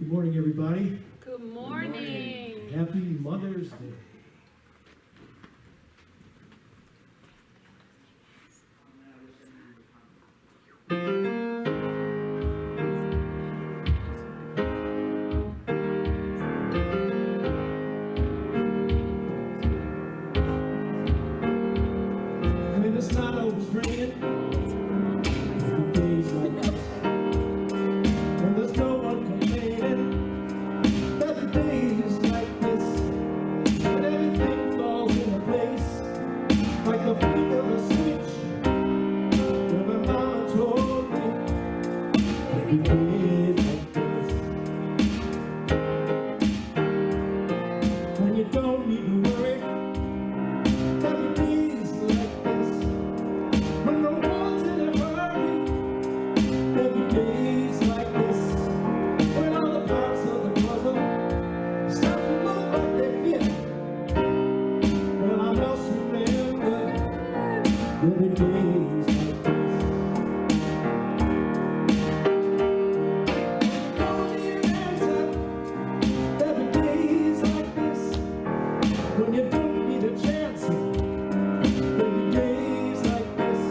Good morning, everybody. Good morning. Happy Mother's Day. When it's not always raining, days like this, when there's no one complaining, that the days like this, when everything falls into place, like the flick of a switch, when my mama told me, every day like this, when you don't need to worry, every day's like this, when no one's in a hurry, every day's like this, when all the parts of the puzzle start to look like they fit, when I must remember, every day's like this. Don't need an answer, every day's like this, when you don't need a chance, every day's like this,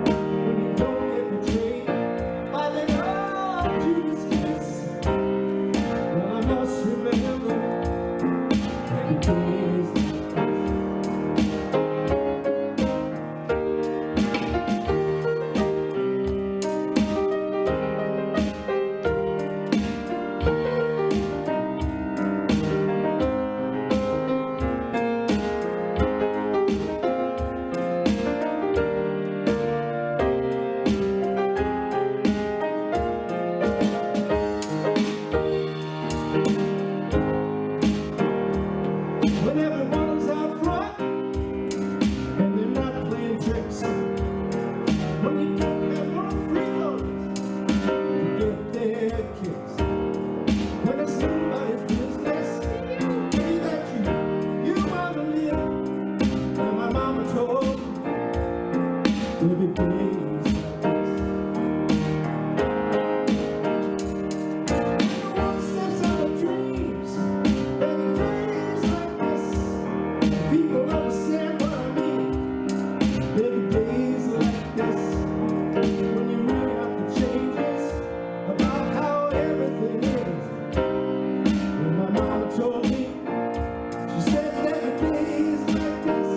when you don't get betrayed by the old Judas kiss. Well, I must remember, every day's like this. When everyone is out front and they're not playing tricks, when you don't have no freeloaders to get their kicks, when it's nobody's business, be that you wanna live. And my mama told me, every day's like this. No one steps out of dreams, every day's like this. People understand what I mean. Every day's like this. When you really have to changes about how everything is. When my mama told me, she said that every day's like this.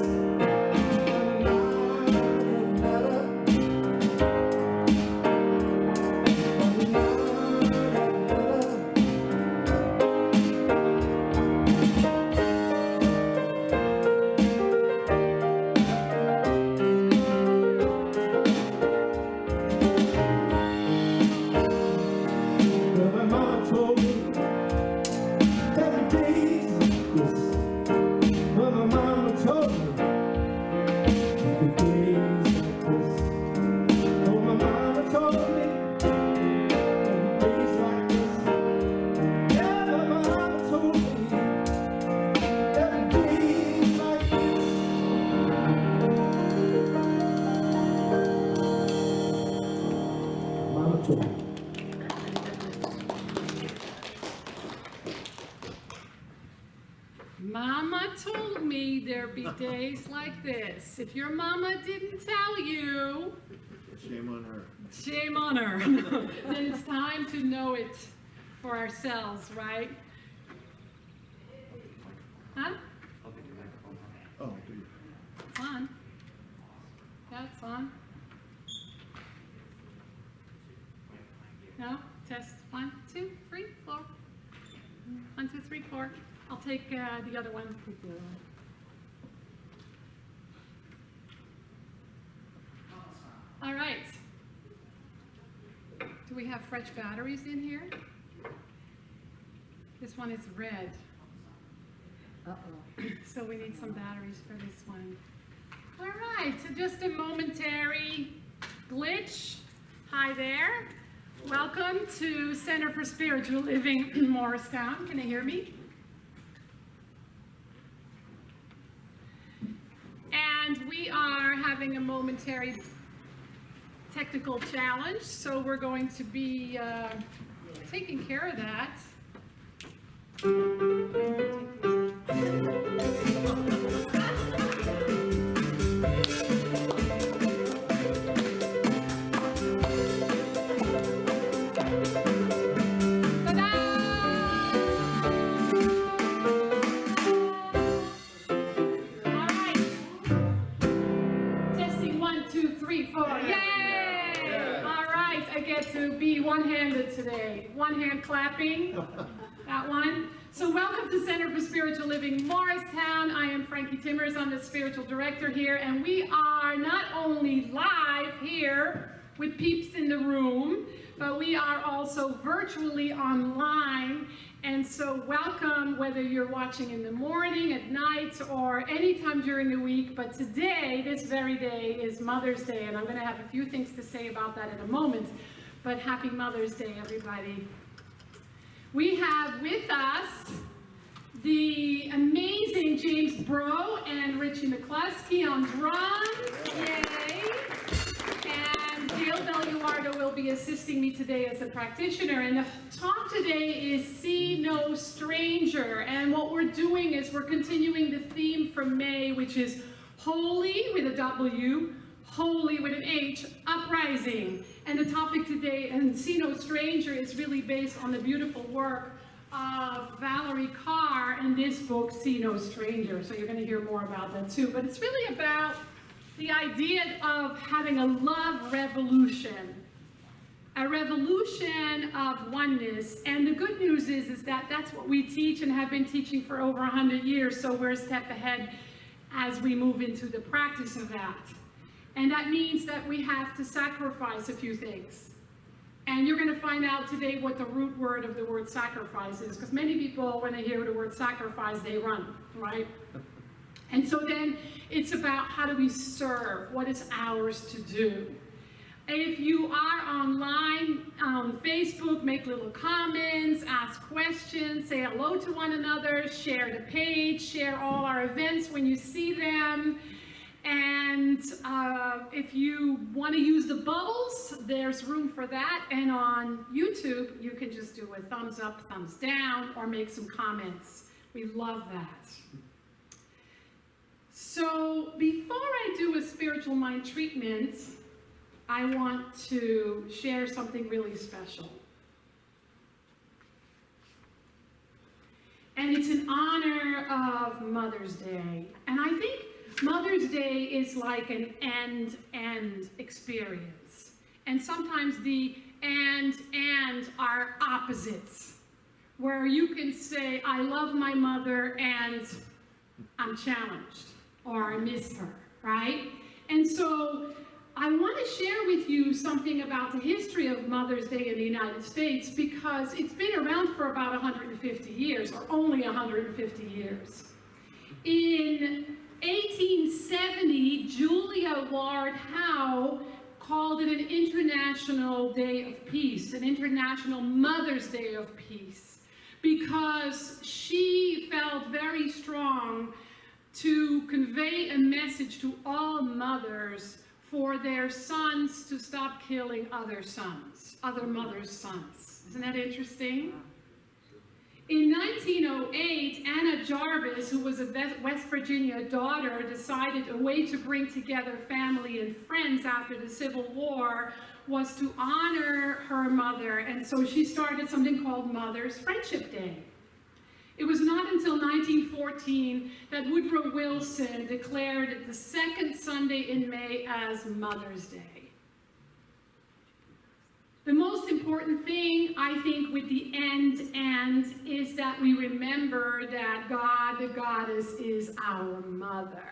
Well, my mama told me every day's like this. Well, my mama told me every day's like this. Oh, my mama told me every day's like this. Yeah, my mama told me every day's like this. Mama told me. Mama told me there'd be days like this. If your mama didn't tell you, Shame on her. shame on her. Then it's time to know it for ourselves, right? Huh? Oh, do you? It's on. Yeah, it's on. No? Test 1, 2, 3, 4. 1, 2, 3, 4. I'll take the other one. All right. Do we have fresh batteries in here? This one is red. Uh-oh. So we need some batteries for this one. All right, so just a momentary glitch. Hi there. Welcome to Center for Spiritual Living Morristown. Can you hear me? And we are having a momentary technical challenge, so we're going to be taking care of that. Today. One hand clapping, that one. So welcome to Center for Spiritual Living Morristown. I am Frankie Timmers, I'm the spiritual director here, and we are not only live here with peeps in the room, but we are also virtually online. And so welcome, whether you're watching in the morning, at night, or anytime during the week. But today, this very day, is Mother's Day, and I'm going to have a few things to say about that in a moment. But happy Mother's Day, everybody. We have with us the amazing James Brough and Richie McClusky on drums. Yay! And Gail Belluardo will be assisting me today as a practitioner. And the talk today is See No Stranger. And what we're doing is we're continuing the theme from May, which is Holy with a W, Holy with an H, Uprising. And the topic today, and See No Stranger, is really based on the beautiful work of Valerie Carr in this book, See No Stranger. So you're going to hear more about that too. But it's really about the idea of having a love revolution. A revolution of oneness. And the good news is that that's what we teach and have been teaching for over 100 years. So we're a step ahead as we move into the practice of that. And that means that we have to sacrifice a few things. And you're going to find out today what the root word of the word sacrifice is, because many people, when they hear the word sacrifice, they run, right? And so then it's about how do we serve, what is ours to do. If you are online on Facebook, make little comments, ask questions, say hello to one another, share the page, share all our events when you see them. And if you want to use the bubbles, there's room for that. And on YouTube, you can just do a thumbs up, thumbs down, or make some comments. We love that. So before I do a spiritual mind treatment, I want to share something really special. And it's in honor of Mother's Day. And I think Mother's Day is like an end experience. And sometimes the and are opposites, where you can say, I love my mother and I'm challenged, or I miss her, right? And so I want to share with you something about the history of Mother's Day in the United States, because it's been around for about 150 years, or only 150 years. In 1870, Julia Ward Howe called it an International Day of Peace, an International Mother's Day of Peace, because she felt very strong to convey a message to all mothers for their sons to stop killing other mothers' sons. Isn't that interesting? In 1908, Anna Jarvis, who was a West Virginia daughter, decided a way to bring together family and friends after the Civil War was to honor her mother, and so she started something called Mother's Friendship Day. It was not until 1914 that Woodrow Wilson declared the second Sunday in May as Mother's Day. The most important thing, I think, with the end is that we remember that God, the Goddess, is our mother.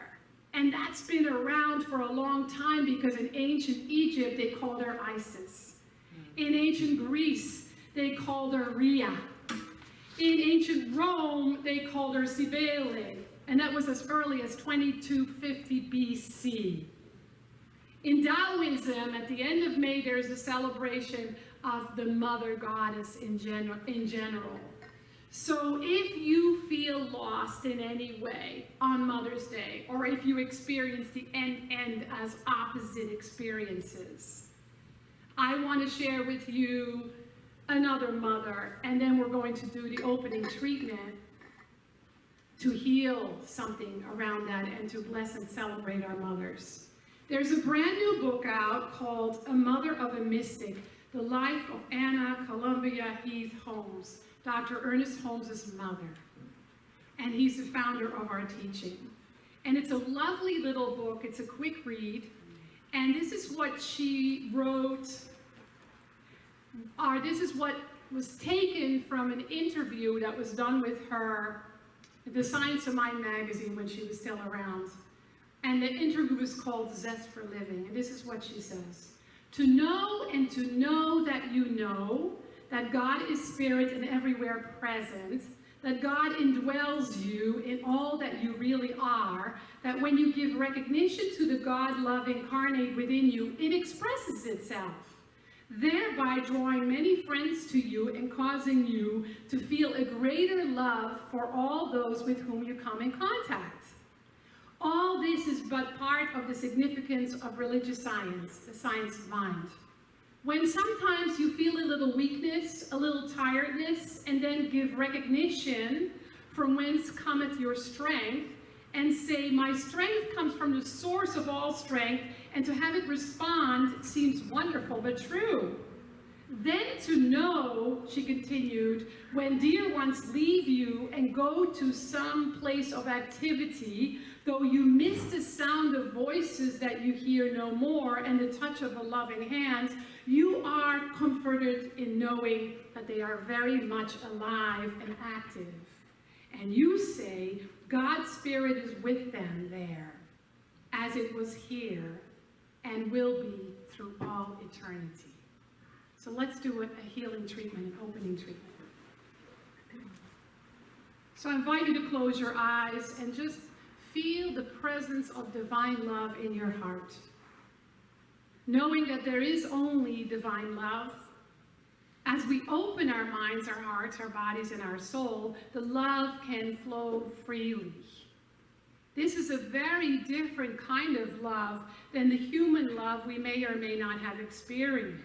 And that's been around for a long time, because in ancient Egypt, they called her Isis. In ancient Greece, they called her Rhea. In ancient Rome, they called her Cybele. And that was as early as 2250 BC. In Taoism, at the end of May, there's a celebration of the Mother Goddess in general. So if you feel lost in any way on Mother's Day, or if you experience the end as opposite experiences, I want to share with you another mother, and then we're going to do the opening treatment to heal something around that and to bless and celebrate our mothers. There's a brand new book out called A Mother of a Mystic, The Life of Anna Columbia Heath Holmes, Dr. Ernest Holmes' mother. And he's the founder of our teaching. And it's a lovely little book. It's a quick read. And this is what she wrote, or this is what was taken from an interview that was done with her at the Science of Mind magazine when she was still around. And the interview was called Zest for Living. And this is what she says. To know and to know that you know that God is spirit and everywhere present, that God indwells you in all that you really are, that when you give recognition to the God-love incarnate within you, it expresses itself, thereby drawing many friends to you and causing you to feel a greater love for all those with whom you come in contact. All this is but part of the significance of religious science, the science of mind. When sometimes you feel a little weakness, a little tiredness, and then give recognition from whence cometh your strength, and say, my strength comes from the source of all strength, and to have it respond seems wonderful but true. Then to know, she continued, when dear ones leave you and go to some place of activity, though you miss the sound of voices that you hear no more and the touch of a loving hand, you are comforted in knowing that they are very much alive and active. And you say, God's Spirit is with them there, as it was here and will be through all eternity. So let's do a healing treatment, an opening treatment. So I invite you to close your eyes and just feel the presence of divine love in your heart. Knowing that there is only divine love. As we open our minds, our hearts, our bodies, and our soul, the love can flow freely. This is a very different kind of love than the human love we may or may not have experienced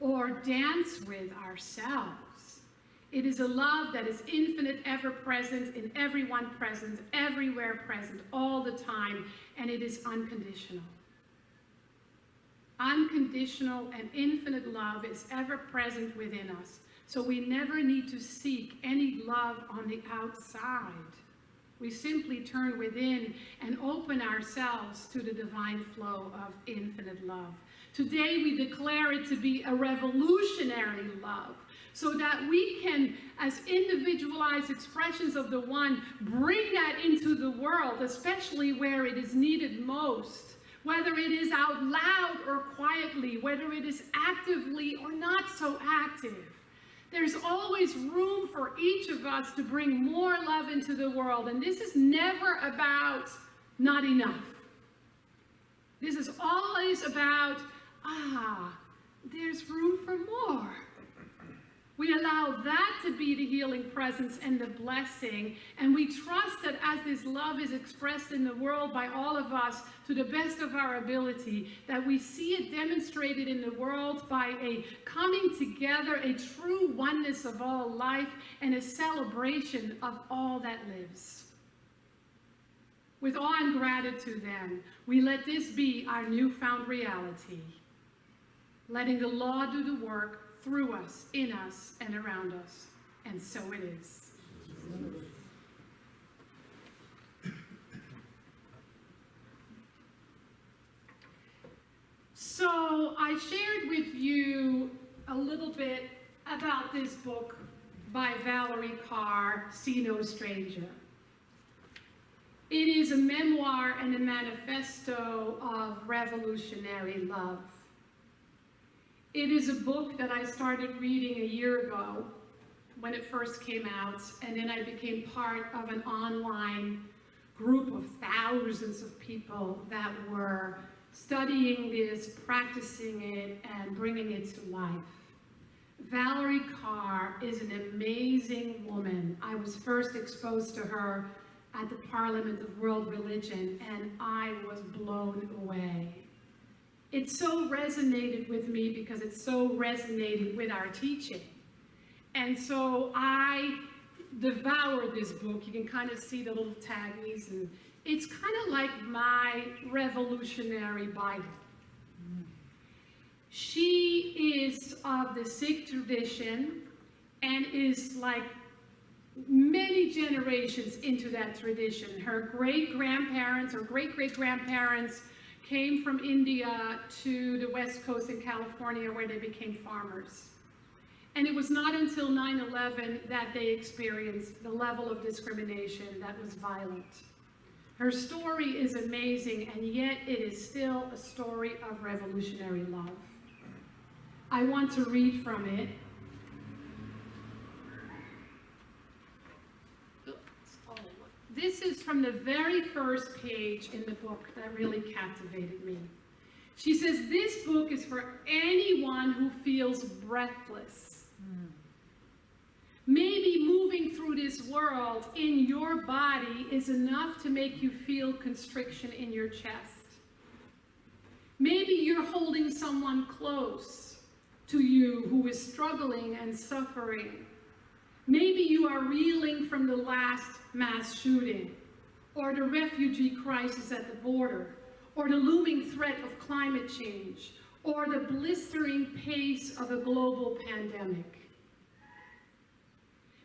or dance with ourselves. It is a love that is infinite, ever present, in everyone present, everywhere present, all the time, and it is unconditional. Unconditional and infinite love is ever present within us, so we never need to seek any love on the outside. We simply turn within and open ourselves to the divine flow of infinite love. Today we declare it to be a revolutionary love, so that we can, as individualized expressions of the One, bring that into the world, especially where it is needed most, whether it is out loud or quietly, whether it is actively or not so active. There's always room for each of us to bring more love into the world, and this is never about not enough. This is always about, there's room for more. We allow that to be the healing presence and the blessing, and we trust that as this love is expressed in the world by all of us to the best of our ability, that we see it demonstrated in the world by a coming together, a true oneness of all life, and a celebration of all that lives. With awe and gratitude then, we let this be our newfound reality, letting the law do the work through us, in us, and around us. And so it is. So I shared with you a little bit about this book by Valerie Carr, See No Stranger. It is a memoir and a manifesto of revolutionary love. It is a book that I started reading a year ago when it first came out, and then I became part of an online group of thousands of people that were studying this, practicing it, and bringing it to life. Valerie Carr is an amazing woman. I was first exposed to her at the Parliament of World Religion, and I was blown away. It so resonated with me because it so resonated with our teaching. And so I devoured this book. You can kind of see the little taggies, and it's kind of like my revolutionary Bible. She is of the Sikh tradition and is like many generations into that tradition. Her great-grandparents or great-great-grandparents came from India to the West Coast in California, where they became farmers. And it was not until 9/11 that they experienced the level of discrimination that was violent. Her story is amazing, and yet it is still a story of revolutionary love. I want to read from it. This is from the very first page in the book that really captivated me. She says, this book is for anyone who feels breathless. Maybe moving through this world in your body is enough to make you feel constriction in your chest. Maybe you're holding someone close to you who is struggling and suffering. Maybe you are reeling from the last mass shooting, or the refugee crisis at the border, or the looming threat of climate change, or the blistering pace of a global pandemic.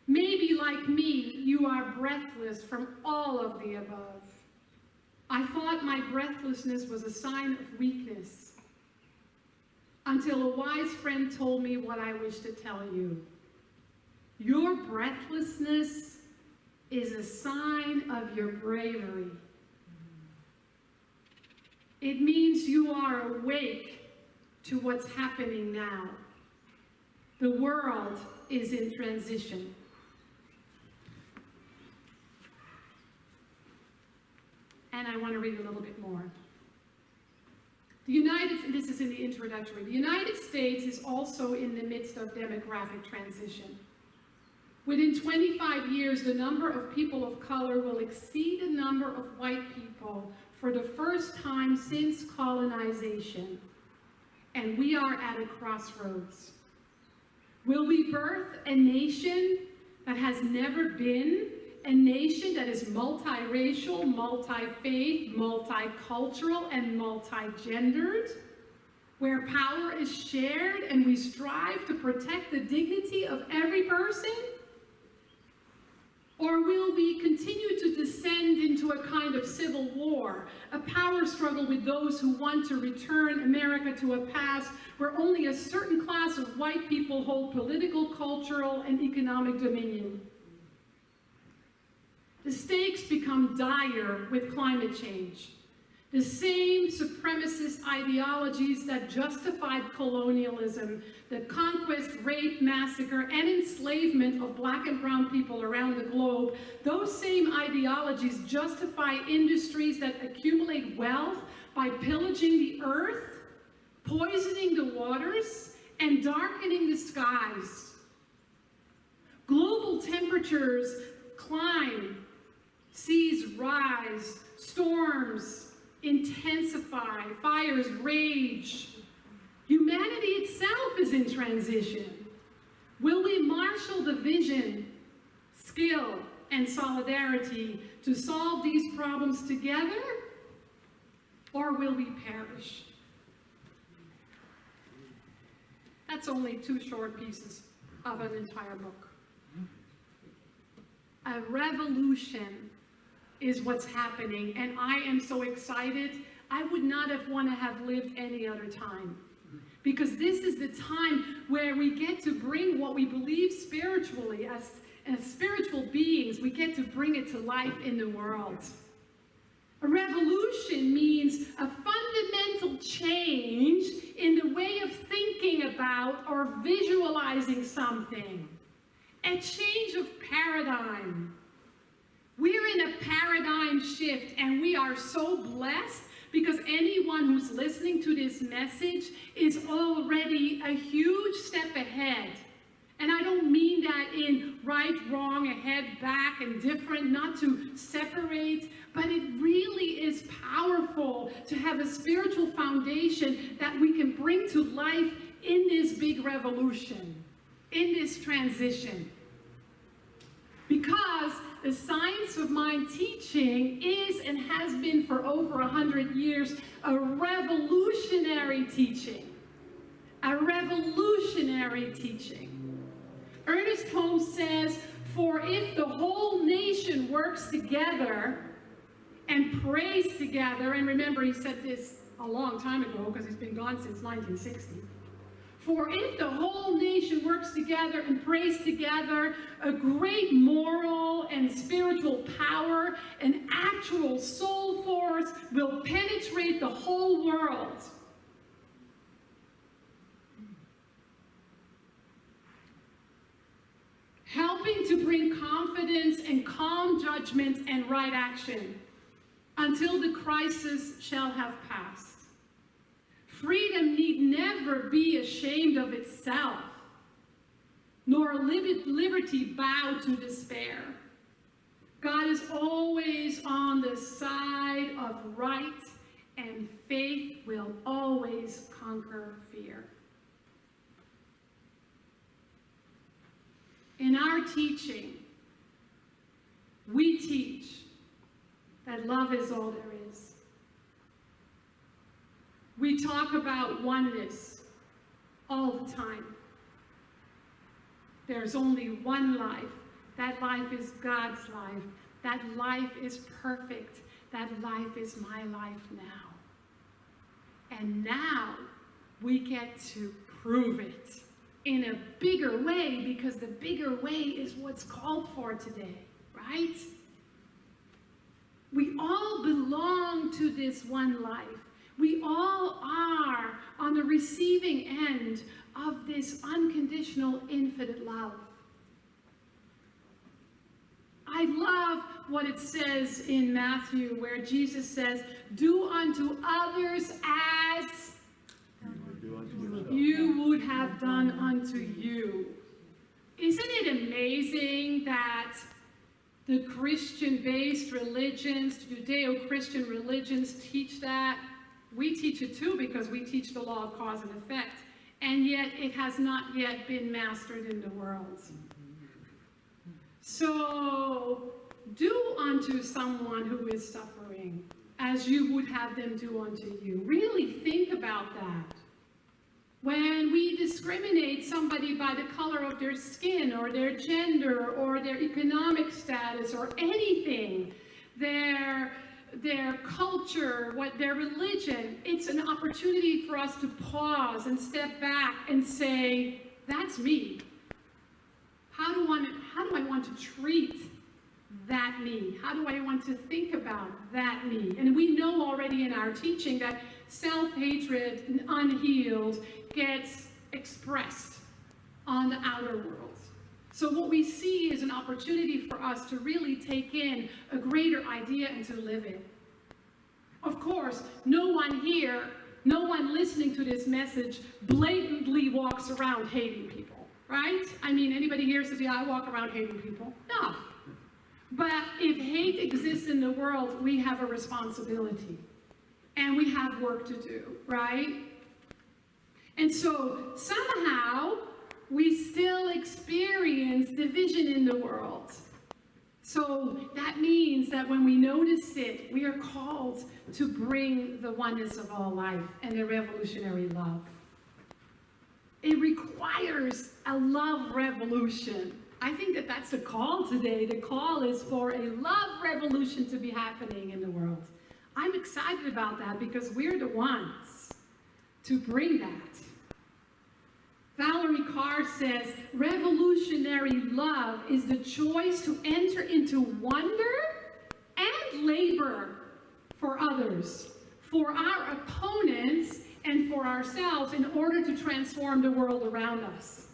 Maybe, like me, you are breathless from all of the above. I thought my breathlessness was a sign of weakness, until a wise friend told me what I wish to tell you. Your breathlessness is a sign of your bravery. It means you are awake to what's happening now. The world is in transition. And I want to read a little bit more. This is in the introductory. The United States is also in the midst of demographic transition. Within 25 years, the number of people of color will exceed the number of white people for the first time since colonization. And we are at a crossroads. Will we birth a nation that has never been? A nation that is multiracial, multi-faith, multicultural, and multi-gendered, where power is shared and we strive to protect the dignity of every person? Or will we continue to descend into a kind of civil war, a power struggle with those who want to return America to a past where only a certain class of white people hold political, cultural, and economic dominion? The stakes become dire with climate change. The same supremacist ideologies that justified colonialism, the conquest, rape, massacre, and enslavement of black and brown people around the globe, those same ideologies justify industries that accumulate wealth by pillaging the earth, poisoning the waters, and darkening the skies. Global temperatures climb, seas rise, storms intensify, fires rage. Humanity itself is in transition. Will we marshal the vision, skill, and solidarity to solve these problems together, or will we perish? That's only 2 short pieces of an entire book. A revolution is what's happening, and I am so excited. I would not have want to have lived any other time, because this is the time where we get to bring what we believe spiritually as spiritual beings. We get to bring it to life in the world. A revolution means a fundamental change in the way of thinking about or visualizing something. A change of paradigm. We're in a paradigm shift, and we are so blessed because anyone who's listening to this message is already a huge step ahead. And I don't mean that in right, wrong, ahead, back, and different, not to separate, but it really is powerful to have a spiritual foundation that we can bring to life in this big revolution. in this transition. Because the science of mind teaching is and has been for over 100 years a revolutionary teaching. A revolutionary teaching. Ernest Holmes says, for if the whole nation works together and prays together, and remember he said this a long time ago because he's been gone since 1960. For if the whole nation works together and prays together, a great moral and spiritual power and actual soul force will penetrate the whole world. Helping to bring confidence and calm judgment and right action until the crisis shall have passed. Freedom need never be ashamed of itself, nor liberty bow to despair. God is always on the side of right, and faith will always conquer fear. In our teaching, we teach that love is all there is. We talk about oneness all the time. There's only one life. That life is God's life. That life is perfect. That life is my life now. And now we get to prove it in a bigger way, because the bigger way is what's called for today, right? We all belong to this one life. We all are on the receiving end of this unconditional, infinite love. I love what it says in Matthew, where Jesus says, do unto others as you would have done unto you. Isn't it amazing that the Christian-based religions, Judeo-Christian religions teach that? We teach it too, because we teach the law of cause and effect, and yet it has not yet been mastered in the world. So, do unto someone who is suffering as you would have them do unto you. Really think about that. When we discriminate somebody by the color of their skin, or their gender, or their economic status, or anything, their culture, their religion, it's an opportunity for us to pause and step back and say, that's me. How do I want to treat that me? How do I want to think about that me? And we know already in our teaching that self-hatred and unhealed gets expressed on the outer world. So what we see is an opportunity for us to really take in a greater idea and to live it. Of course, no one here, no one listening to this message blatantly walks around hating people, right? I mean, anybody here says, yeah, I walk around hating people? No. But if hate exists in the world, we have a responsibility. And we have work to do, right? And so somehow we still experience division in the world. So that means that when we notice it, we are called to bring the oneness of all life and the revolutionary love. It requires a love revolution. I think that that's the call today. The call is for a love revolution to be happening in the world. I'm excited about that because we're the ones to bring that. Valerie Carr says, revolutionary love is the choice to enter into wonder and labor for others, for our opponents, and for ourselves in order to transform the world around us.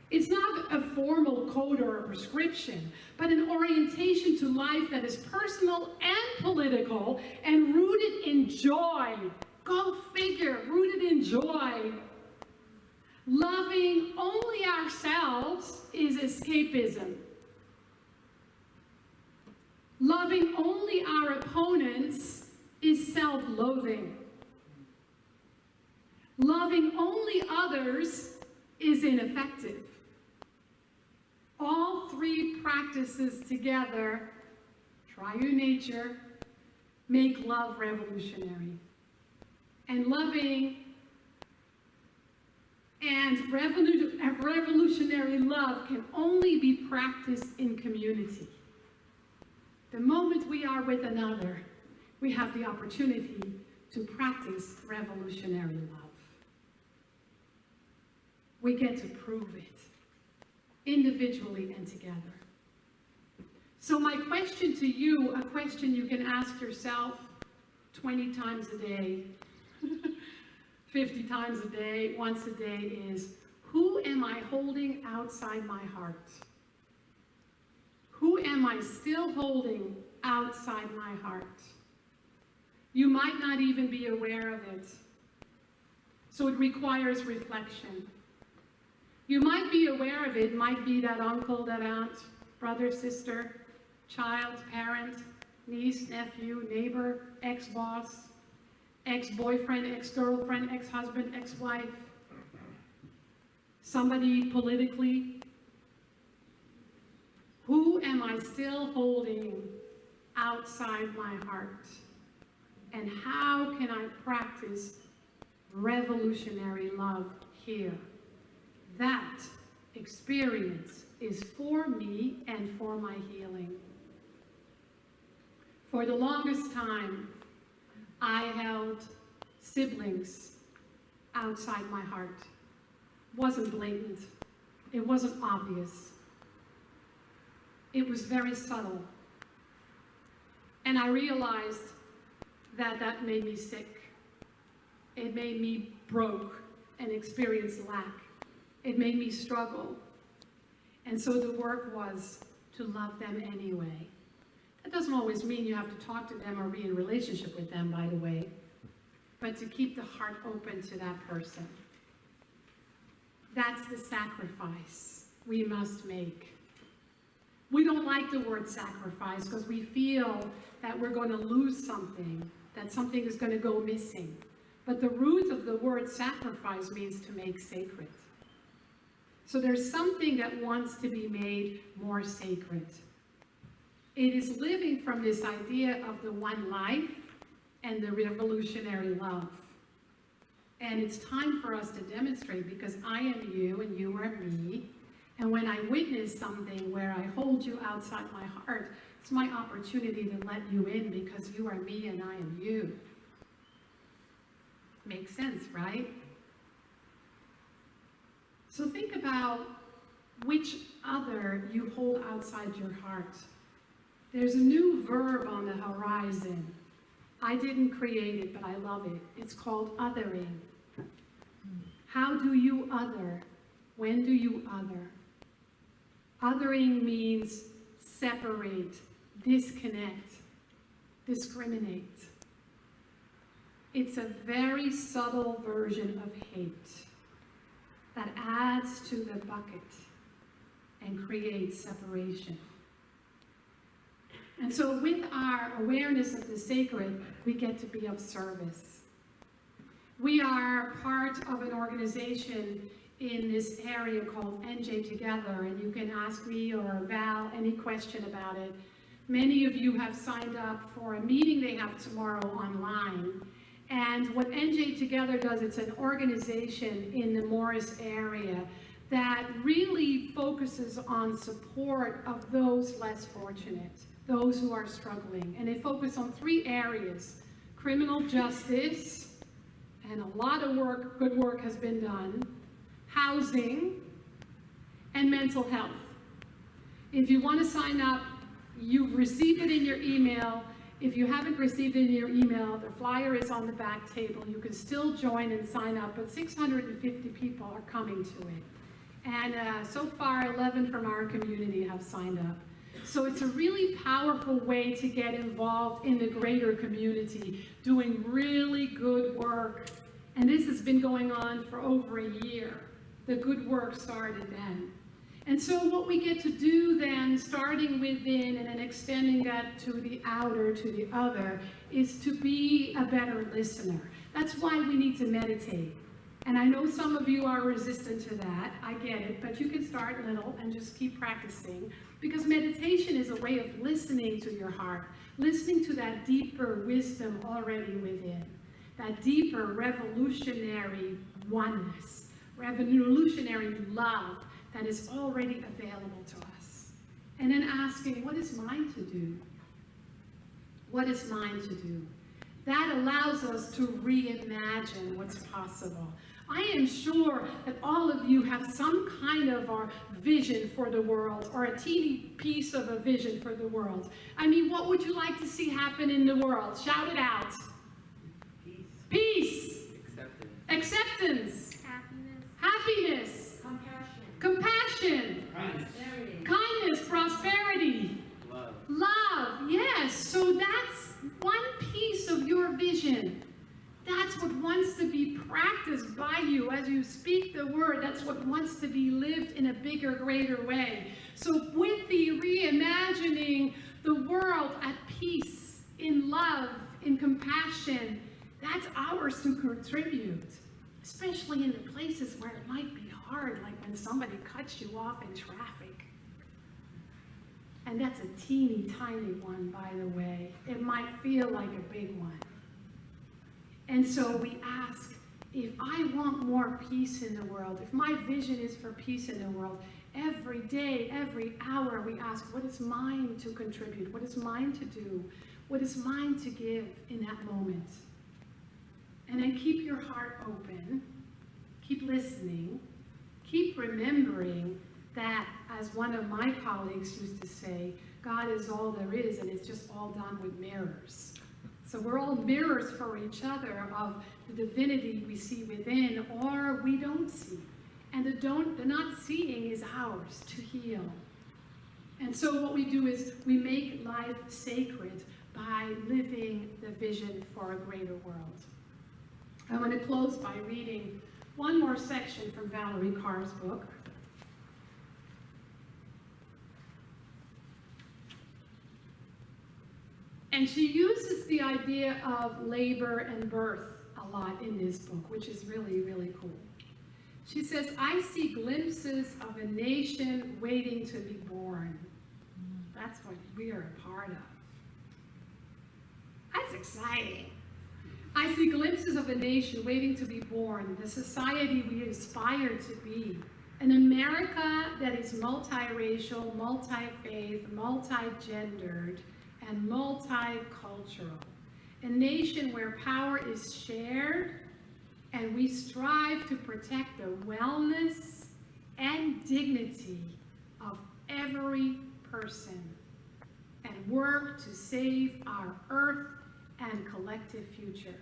It's not a formal code or a prescription, but an orientation to life that is personal and political and rooted in joy. Go figure, rooted in joy. Loving only ourselves is escapism. Loving only our opponents is self-loathing. Loving only others is ineffective. 3 practices together, triune nature, make love revolutionary. And loving and revolutionary love can only be practiced in community. The moment we are with another, we have the opportunity to practice revolutionary love. We get to prove it, individually and together. So my question to you, a question you can ask yourself 20 times a day, 50 times a day, once a day is, who am I holding outside my heart? Who am I still holding outside my heart? You might not even be aware of it. So it requires reflection. You might be aware of it, might be that uncle, that aunt, brother, sister, child, parent, niece, nephew, neighbor, ex-boss, ex-boyfriend, ex-girlfriend, ex-husband, ex-wife, somebody politically. Who am I still holding outside my heart? And how can I practice revolutionary love here? That experience is for me and for my healing. For the longest time, I held siblings outside my heart. It wasn't blatant. It wasn't obvious. It was very subtle. And I realized that that made me sick. It made me broke and experience lack. It made me struggle. And so the work was to love them anyway. That doesn't always mean you have to talk to them or be in a relationship with them, by the way, but to keep the heart open to that person. That's the sacrifice we must make. We don't like the word sacrifice because we feel that we're going to lose something, that something is going to go missing. But the root of the word sacrifice means to make sacred. So there's something that wants to be made more sacred. It is living from this idea of the one life and the revolutionary love. And it's time for us to demonstrate, because I am you and you are me. And when I witness something where I hold you outside my heart, it's my opportunity to let you in, because you are me and I am you. Makes sense, right? So think about which other you hold outside your heart. There's a new verb on the horizon. I didn't create it, but I love it. It's called othering. How do you other? When do you other? Othering means separate, disconnect, discriminate. It's a very subtle version of hate that adds to the bucket and creates separation. And so with our awareness of the sacred, we get to be of service. We are part of an organization in this area called NJ Together, and you can ask me or Val any question about it. Many of you have signed up for a meeting they have tomorrow online. And what NJ Together does, it's an organization in the Morris area that really focuses on support of those less fortunate, those who are struggling. And they focus on 3 areas: criminal justice, and a lot of work, good work has been done, housing, and mental health. If you want to sign up, you've received it in your email. If you haven't received it in your email, the flyer is on the back table. You can still join and sign up, but 650 people are coming to it. And so far, 11 from our community have signed up. So it's a really powerful way to get involved in the greater community, doing really good work. And this has been going on for over a year. The good work started then. And so what we get to do then, starting within and then extending that to the outer, to the other, is to be a better listener. That's why we need to meditate. And I know some of you are resistant to that, I get it, but you can start little and just keep practicing, because meditation is a way of listening to your heart, listening to that deeper wisdom already within, that deeper revolutionary oneness, revolutionary love that is already available to us. And then asking, what is mine to do? What is mine to do? That allows us to reimagine what's possible. I am sure that all of you have some kind of a vision for the world, or a teeny piece of a vision for the world. I mean, what would you like to see happen in the world? Shout it out. Peace. Peace. Acceptance. Acceptance. Happiness. Happiness. Compassion. Compassion. Kindness. Kindness. Prosperity. Love. Love. Yes. So that's one piece of your vision. That's what wants to be practiced by you as you speak the word. That's what wants to be lived in a bigger, greater way. So with the reimagining the world at peace, in love, in compassion, that's ours to contribute, especially in the places where it might be hard, like when somebody cuts you off in traffic. And that's a teeny tiny one, by the way. It might feel like a big one. And so we ask, if I want more peace in the world, if my vision is for peace in the world, every day, every hour, we ask, what is mine to contribute? What is mine to do? What is mine to give in that moment? And then keep your heart open, keep listening, keep remembering that, as one of my colleagues used to say, God is all there is, and it's just all done with mirrors. So we're all mirrors for each other of the divinity we see within or we don't see. And the not seeing is ours to heal. And so what we do is we make life sacred by living the vision for a greater world. I want to close by reading one more section from Valerie Carr's book. And she uses the idea of labor and birth a lot in this book, which is really, really cool. She says, I see glimpses of a nation waiting to be born. That's what we are a part of. That's exciting. I see glimpses of a nation waiting to be born, the society we aspire to be. An America that is multiracial, multi-faith, multi-gendered, and multicultural. A nation where power is shared and we strive to protect the wellness and dignity of every person and work to save our earth and collective future.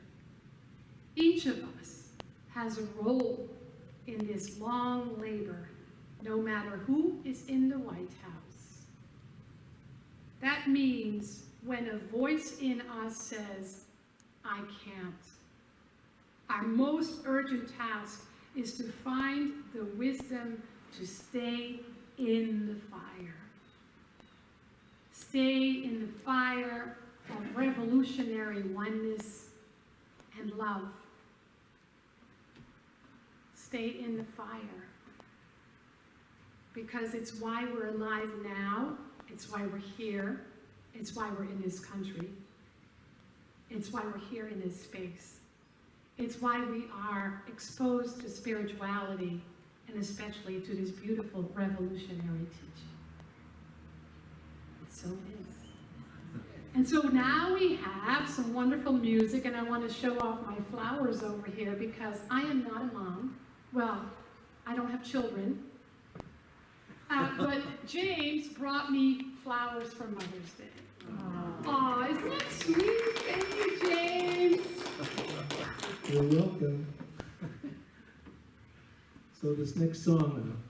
Each of us has a role in this long labor, no matter who is in the White House. That means when a voice in us says, I can't, our most urgent task is to find the wisdom to stay in the fire. Stay in the fire of revolutionary oneness and love. Stay in the fire. Because it's why we're alive now. It's why we're here. It's why we're in this country. It's why we're here in this space. It's why we are exposed to spirituality, and especially to this beautiful revolutionary teaching. So it is. And so now we have some wonderful music, and I want to show off my flowers over here because I am not a mom. Well, I don't have children. But James brought me flowers for Mother's Day. Aw, isn't that sweet? Thank you, James. You're welcome. So this next song,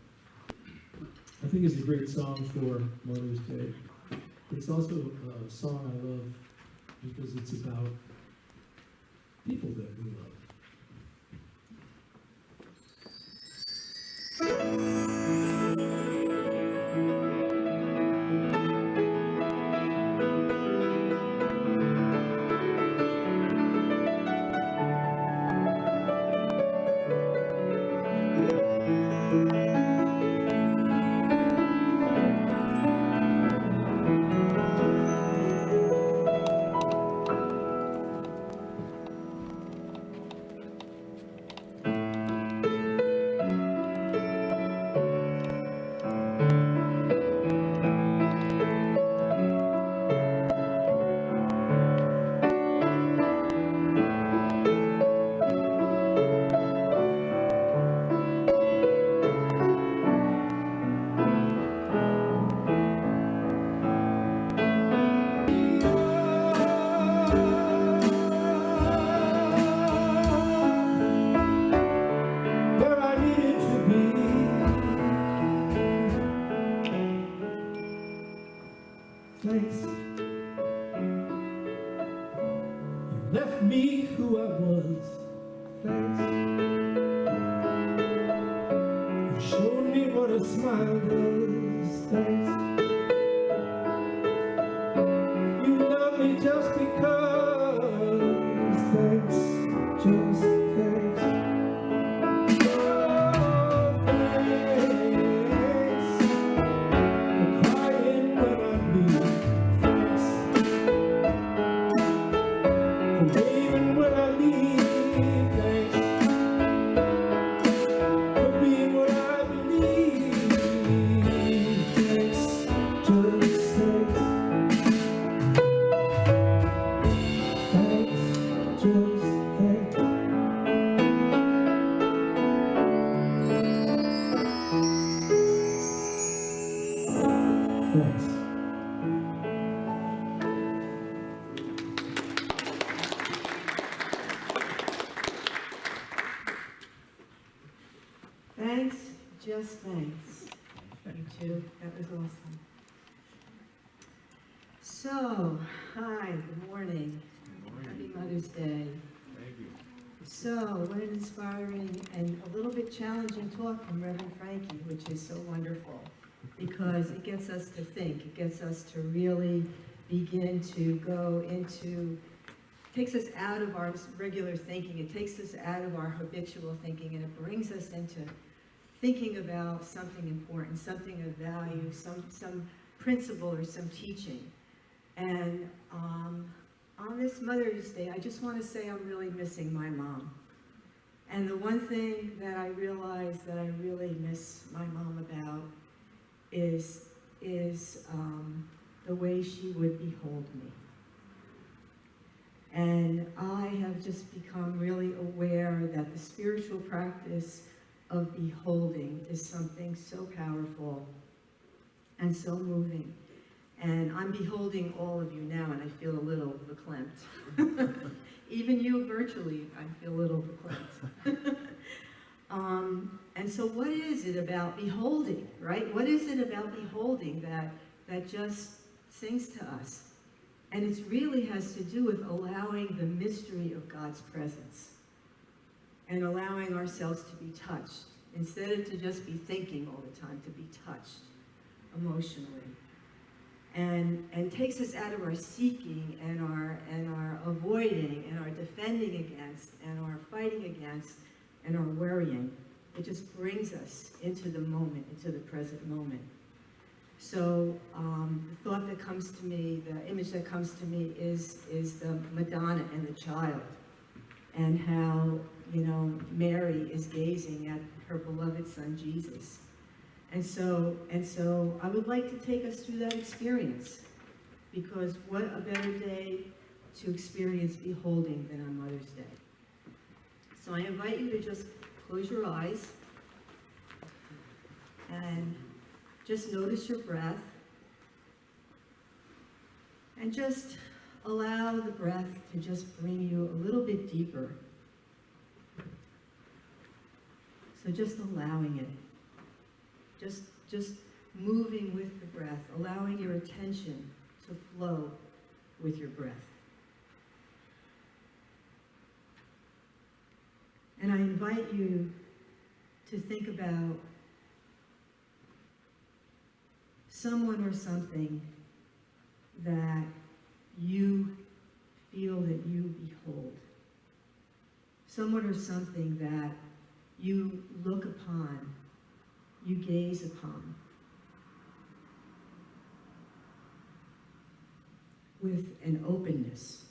I think is a great song for Mother's Day. It's also a song I love because it's about people that we love. thanks. You left me who I was, thanks. You showed me what a smile does, thanks. You love me just because, thanks, just thanks. Oh, thanks for crying when I leave, thanks for waving when I leave, thanks for being what I believe, thanks, just thanks. Thanks, just thanks. Thanks. Thanks, just thanks. You too, that was awesome. So, hi, good morning. Happy Mother's Day. Thank you. So, what an inspiring and a little bit challenging talk from Reverend Frankie, which is so wonderful, because it gets us to think, it gets us to really begin to go into, takes us out of our regular thinking, it takes us out of our habitual thinking, and it brings us into thinking about something important, something of value, some principle or some teaching. And on this Mother's Day, I just want to say I'm really missing my mom. And the one thing that I realize that I really miss my mom about is the way she would behold me. And I have just become really aware that the spiritual practice of beholding is something so powerful and so moving. And I'm beholding all of you now, and I feel a little verklempt. Even you virtually, I feel a little verklempt. And so what is it about beholding, right? What is it about beholding that just sings to us? And it really has to do with allowing the mystery of God's presence and allowing ourselves to be touched, instead of to just be thinking all the time, to be touched emotionally. And takes us out of our seeking and our avoiding and our defending against and our fighting against and our worrying. It just brings us into the moment, into the present moment. So the thought that comes to me, the image that comes to me is the Madonna and the child, and how, you know, Mary is gazing at her beloved son Jesus. And so I would like to take us through that experience, because what a better day to experience beholding than on Mother's Day. So I invite you to just close your eyes and just notice your breath, and just allow the breath to just bring you a little bit deeper. So just allowing it. Just moving with the breath, allowing your attention to flow with your breath. And I invite you to think about someone or something that you feel that you behold. Someone or something that you look upon, you gaze upon, with an openness.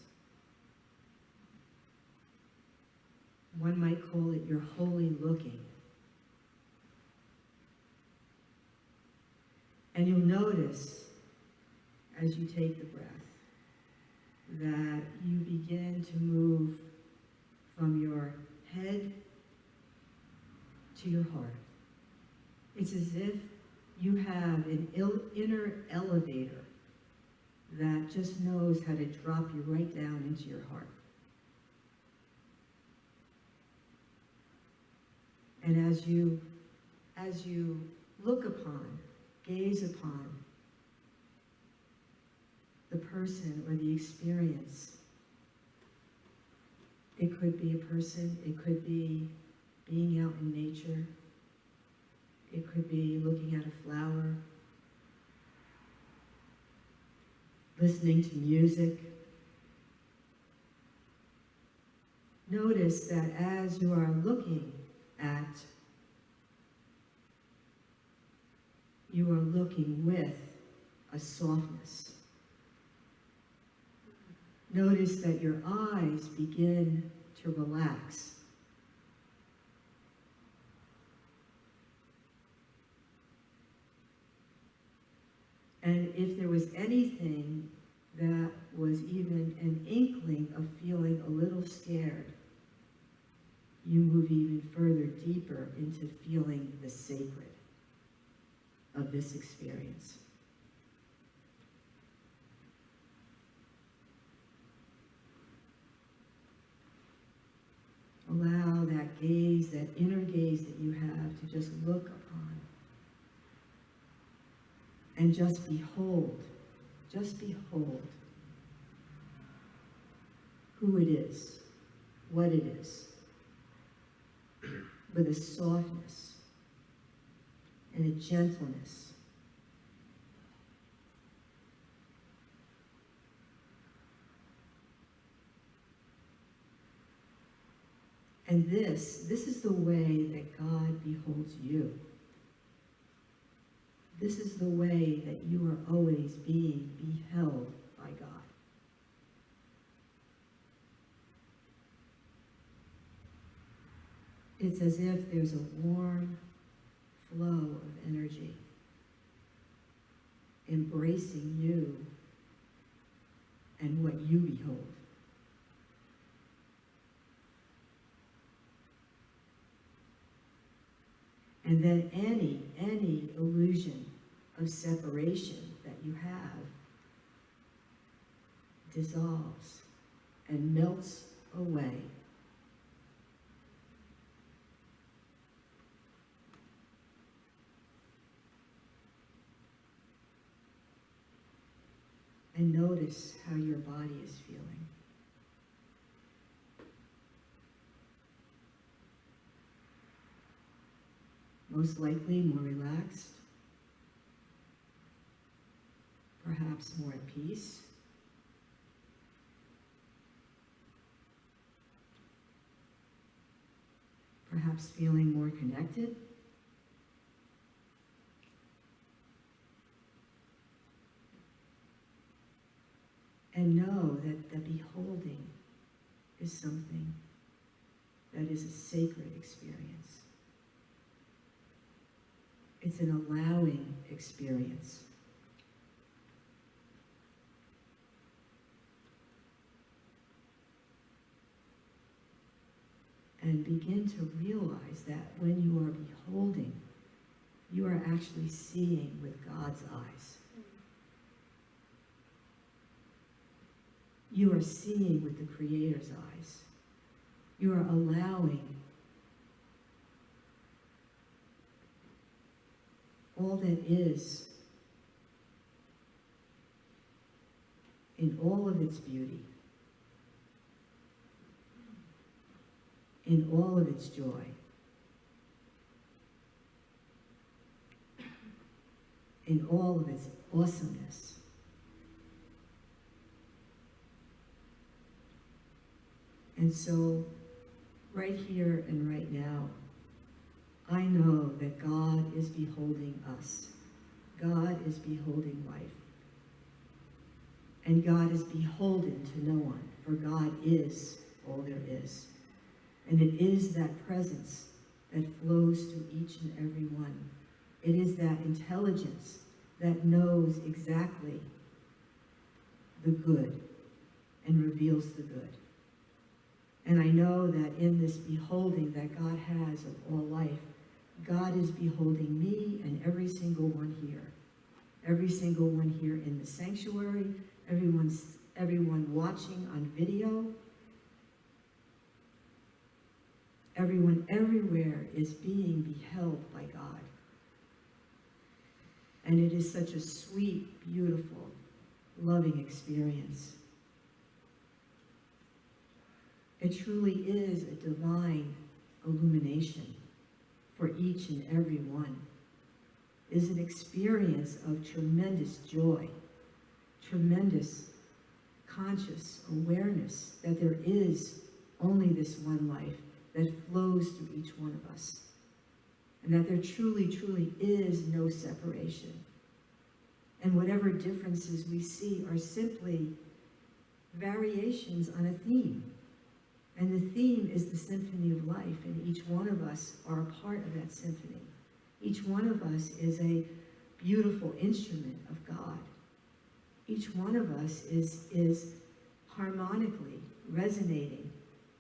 One might call it your holy looking. And you'll notice, as you take the breath, that you begin to move from your head to your heart. It's as if you have an inner elevator that just knows how to drop you right down into your heart. And as you look upon, gaze upon the person or the experience. It could be a person, it could be being out in nature, it could be looking at a flower, listening to music. Notice that as you are looking at, you are looking with a softness. Notice that your eyes begin to relax. And if there was anything that was even an inkling of feeling a little scared, you move even further deeper into feeling the sacred of this experience. Allow that gaze, that inner gaze that you have, to just look upon and just behold who it is, what it is, with a softness and a gentleness. And this is the way that God beholds you. This is the way that you are always being beheld by God. It's as if there's a warm flow of energy embracing you and what you behold. And then any illusion of separation that you have dissolves and melts away. And notice how your body is feeling. Most likely more relaxed, perhaps more at peace. Perhaps feeling more connected. And know that the beholding is something that is a sacred experience. It's an allowing experience. And begin to realize that when you are beholding, you are actually seeing with God's eyes. You are seeing with the Creator's eyes. You are allowing all that is in all of its beauty, in all of its joy, in all of its awesomeness. And so, right here and right now, I know that God is beholding us. God is beholding life. And God is beholden to no one, for God is all there is. And it is that presence that flows through each and every one. It is that intelligence that knows exactly the good and reveals the good. And I know that in this beholding that God has of all life, God is beholding me and every single one here. Every single one here in the sanctuary, everyone watching on video, everyone everywhere is being beheld by God. And it is such a sweet, beautiful, loving experience. It truly is a divine illumination for each and every one. It is an experience of tremendous joy, tremendous conscious awareness that there is only this one life that flows through each one of us, and that there truly, truly is no separation. And whatever differences we see are simply variations on a theme. And the theme is the symphony of life, and each one of us are a part of that symphony. Each one of us is a beautiful instrument of God. Each one of us is harmonically resonating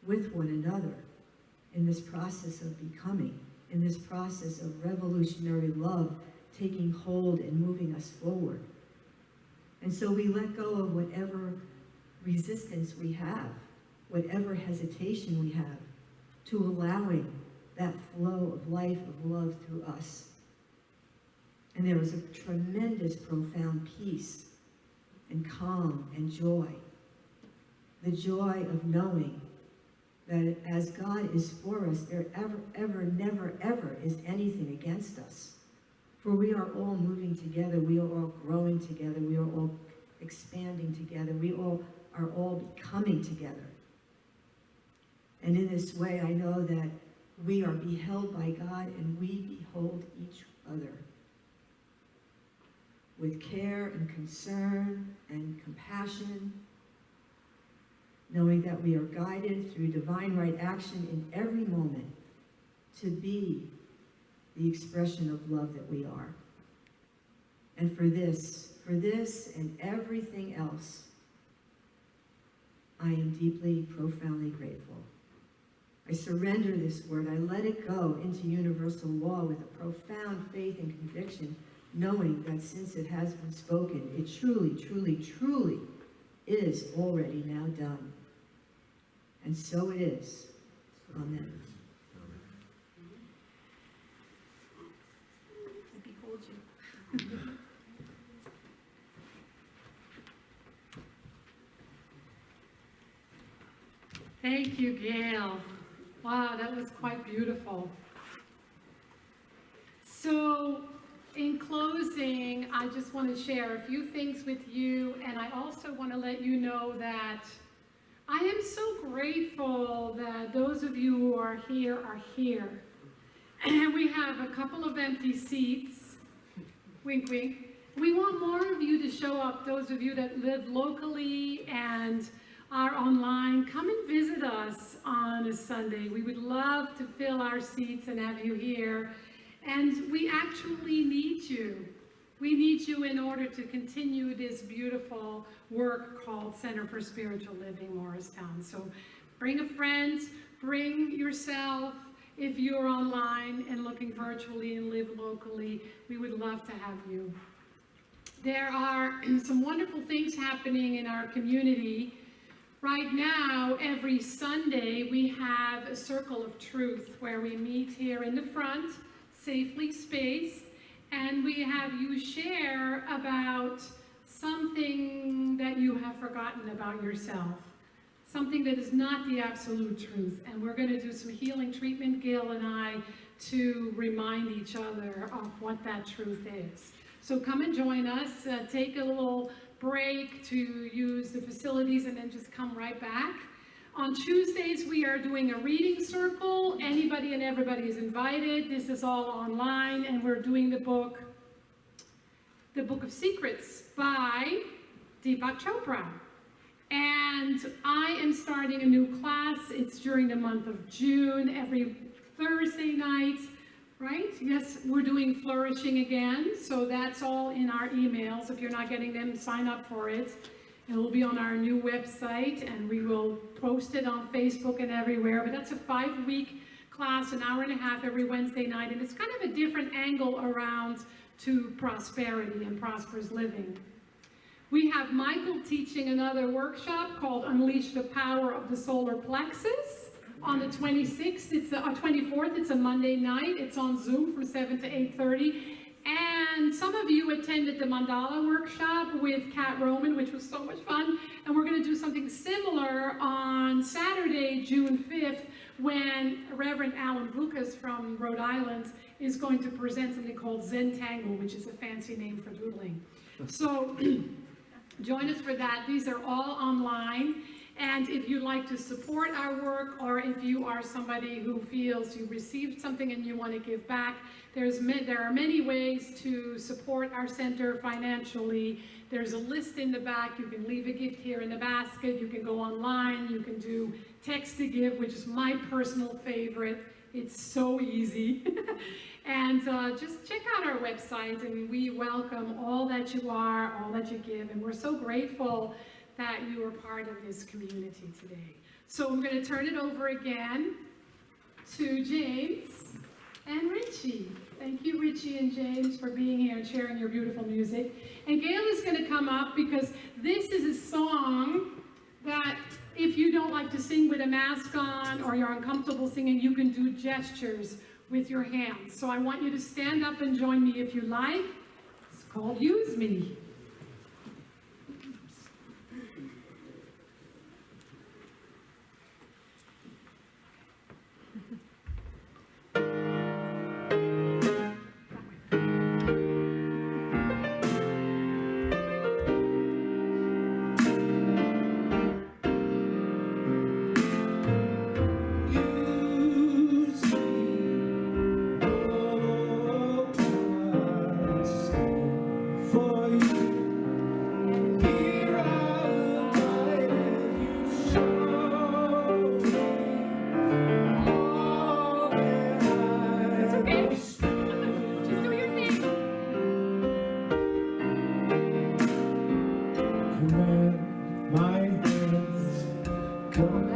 with one another in this process of becoming, in this process of revolutionary love taking hold and moving us forward. And so we let go of whatever resistance we have, whatever hesitation we have, to allowing that flow of life, of love through us. And there is a tremendous, profound peace and calm and joy. The joy of knowing that as God is for us, there ever, never, ever is anything against us. For we are all moving together, we are all growing together, we are all expanding together, we all are all becoming together. And in this way, I know that we are beheld by God and we behold each other with care and concern and compassion, knowing that we are guided through divine right action in every moment to be the expression of love that we are. And for this and everything else, I am deeply, profoundly grateful. I surrender this word. I let it go into universal law with a profound faith and conviction, knowing that since it has been spoken, it truly, truly, truly is already now done. And so it is. Amen. I behold you. Thank you, Gail. Wow, that was quite beautiful. So, in closing, I just want to share a few things with you, and I also want to let you know that I am so grateful that those of you who are here. And we have a couple of empty seats. Wink, wink. We want more of you to show up, those of you that live locally and are online. Come and visit us on a Sunday. We would love to fill our seats and have you here. And we actually need you. We need you in order to continue this beautiful work called Center for Spiritual Living Morristown. So bring a friend, bring yourself. If you're online and looking virtually and live locally, we would love to have you. There are some wonderful things happening in our community. Right now, every Sunday, we have a Circle of Truth where we meet here in the front, safely spaced, and we have you share about something that you have forgotten about yourself, something that is not the absolute truth. And we're going to do some healing treatment, Gail and I, to remind each other of what that truth is. So come and join us, take a little break to use the facilities, and then just come right back. On Tuesdays, we are doing a reading circle. Anybody and everybody is invited. This is all online, and we're doing the book of Secrets by Deepak Chopra. And I am starting a new class. It's during the month of June, every Thursday night, right? Yes, we're doing Flourishing again, so that's all in our emails. If you're not getting them, sign up for it. It will be on our new website, and we will post it on Facebook and everywhere. But that's a 5-week class, an hour and a half every Wednesday night, and it's kind of a different angle around to prosperity and prosperous living. We have Michael teaching another workshop called Unleash the Power of the Solar Plexus on the 26th. It's the 24th. It's a Monday night. It's on Zoom from 7 to 8:30. And And some of you attended the mandala workshop with Kat Roman, which was so much fun. And we're going to do something similar on Saturday, June 5th, when Reverend Alan Vukas from Rhode Island is going to present something called Zen Tango, which is a fancy name for doodling. So join us for that. These are all online. And if you'd like to support our work, or if you are somebody who feels you received something and you want to give back, there are many ways to support our center financially. There's a list in the back. You can leave a gift here in the basket. You can go online. You can do text to give, which is my personal favorite. It's so easy. And just check out our website, and we welcome all that you are, all that you give, and we're so grateful that you are part of this community today. So I'm going to turn it over again to James and Richie. Thank you, Richie and James, for being here and sharing your beautiful music. And Gail is going to come up because this is a song that if you don't like to sing with a mask on or you're uncomfortable singing, you can do gestures with your hands. So I want you to stand up and join me if you like. It's called Use Me. My hands come